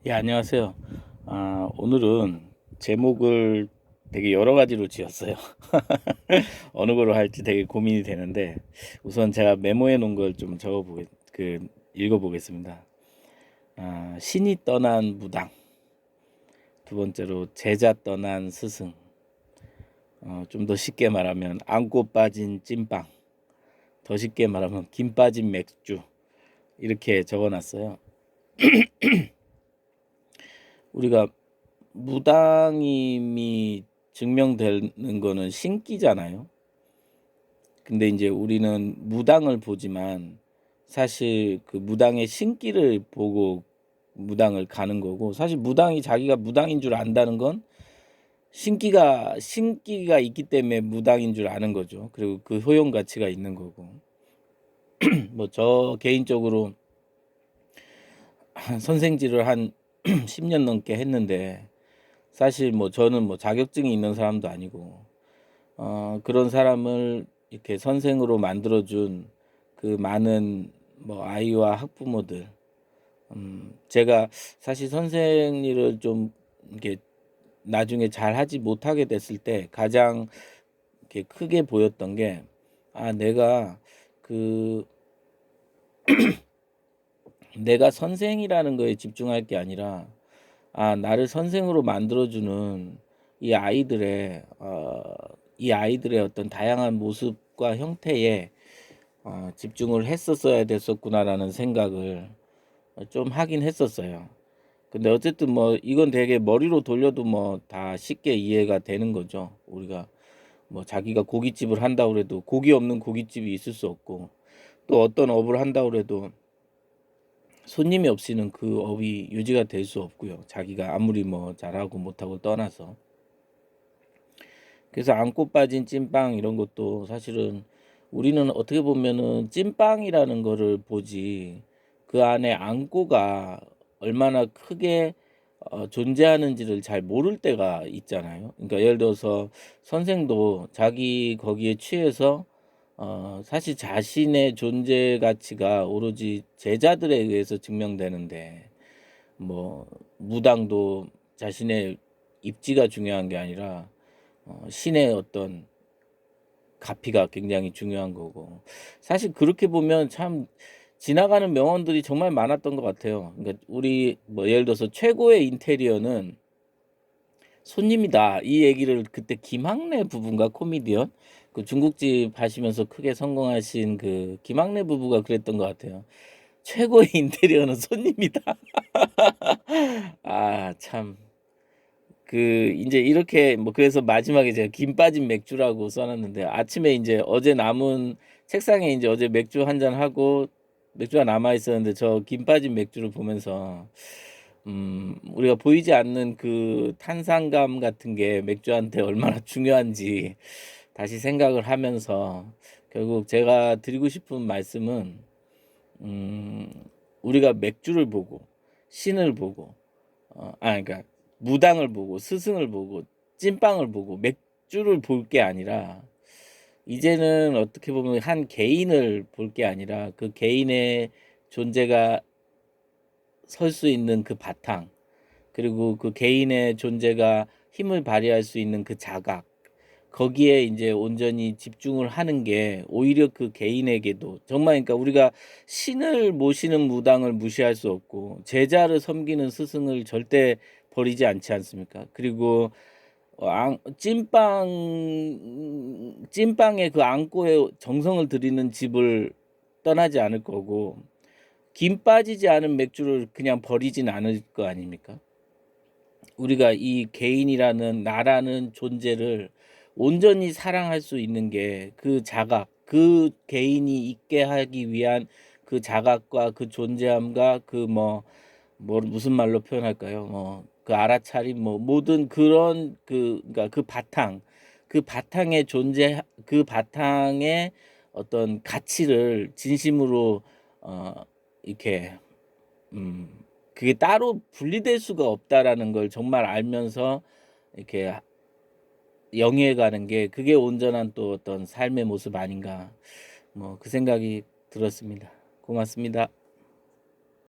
예, 안녕하세요. 오늘은 제목을 되게 여러 가지로 지었어요. 어느 거로 할지 되게 고민이 되는데, 우선 제가 메모해 놓은 걸 좀 읽어보겠습니다. 신이 떠난 무당. 두 번째로, 제자 떠난 스승. 좀 더 쉽게 말하면, 안고 빠진 찐빵. 더 쉽게 말하면, 김 빠진 맥주. 이렇게 적어 놨어요. 우리가 무당임이 증명되는 거는 신기잖아요. 근데 이제 우리는 무당을 보지만 사실 그 무당의 신기를 보고 무당을 가는 거고, 사실 무당이 자기가 무당인 줄 안다는 건 신기가 있기 때문에 무당인 줄 아는 거죠. 그리고 그 효용 가치가 있는 거고. 뭐 저 개인적으로 선생질을 한 10년 넘게 했는데, 사실 뭐 저는 뭐 자격증이 있는 사람도 아니고, 그런 사람을 이렇게 선생으로 만들어준 그 많은 뭐 아이와 학부모들, 제가 사실 선생 일을 좀 이렇게 나중에 잘 하지 못하게 됐을 때 가장 이렇게 크게 보였던 게, 내가 그 내가 선생이라는 거에 집중할 게 아니라, 나를 선생으로 만들어주는 이 아이들의 이 아이들의 어떤 다양한 모습과 형태에 집중을 했었어야 됐었구나라는 생각을 좀 하긴 했었어요. 근데 어쨌든 뭐 이건 되게 머리로 돌려도 뭐 다 쉽게 이해가 되는 거죠. 우리가 뭐 자기가 고깃집을 한다고 해도 고기 없는 고깃집이 있을 수 없고, 또 어떤 업을 한다고 해도 손님이 없이는 그 업이 유지가 될 수 없고요. 자기가 아무리 뭐 잘하고 못하고 떠나서. 그래서 안고 빠진 찐빵 이런 것도 사실은 우리는 어떻게 보면은 찐빵이라는 거를 보지, 그 안에 안고가 얼마나 크게 존재하는지를 잘 모를 때가 있잖아요. 그러니까 예를 들어서 선생도 자기 거기에 취해서 사실 자신의 존재 가치가 오로지 제자들에 의해서 증명되는데, 뭐 무당도 자신의 입지가 중요한 게 아니라 신의 어떤 가피가 굉장히 중요한 거고, 사실 그렇게 보면 참 지나가는 명언들이 정말 많았던 것 같아요. 그러니까 우리 뭐 예를 들어서 최고의 인테리어는 손님이다, 이 얘기를 그때 김학래 부부인가, 코미디언, 그 중국집 하시면서 크게 성공하신 그 김학래 부부가 그랬던 것 같아요. 최고의 인테리어는 손님이다. 참. 이제 이렇게 뭐 그래서 마지막에 제가 김 빠진 맥주라고 써 놨는데, 아침에 인제 어제 남은 책상에 인제 어제 맥주 한 잔 하고 맥주가 남아 있었는데, 저 김 빠진 맥주를 보면서 우리가 보이지 않는 그 탄산감 같은 게 맥주한테 얼마나 중요한지 다시 생각을 하면서, 결국 제가 드리고 싶은 말씀은, 음 우리가 맥주를 보고 신을 보고, 그러니까 무당을 보고 스승을 보고 찐빵을 보고 맥주를 볼 게 아니라, 이제는 어떻게 보면 한 개인을 볼 게 아니라 그 개인의 존재가 설 수 있는 그 바탕, 그리고 그 개인의 존재가 힘을 발휘할 수 있는 그 자각, 거기에 이제 온전히 집중을 하는 게 오히려 그 개인에게도 정말, 그러니까 우리가 신을 모시는 무당을 무시할 수 없고 제자를 섬기는 스승을 절대 버리지 않지 않습니까? 그리고 찐빵에 그 안고에 정성을 들이는 집을 떠나지 않을 거고, 김 빠지지 않은 맥주를 그냥 버리진 않을 거 아닙니까? 우리가 이 개인이라는 나라는 존재를 온전히 사랑할 수 있는 게 그 자각, 그 개인이 있게 하기 위한 그 자각과 그 존재함과 무슨 말로 표현할까요? 그 알아차림, 뭐 모든 그런 그러니까 그 바탕의 존재, 그 바탕의 어떤 가치를 진심으로 이렇게 음 그게 따로 분리될 수가 없다라는 걸 정말 알면서 이렇게 영위해 가는 게, 그게 온전한 또 어떤 삶의 모습 아닌가, 뭐 그 생각이 들었습니다. 고맙습니다.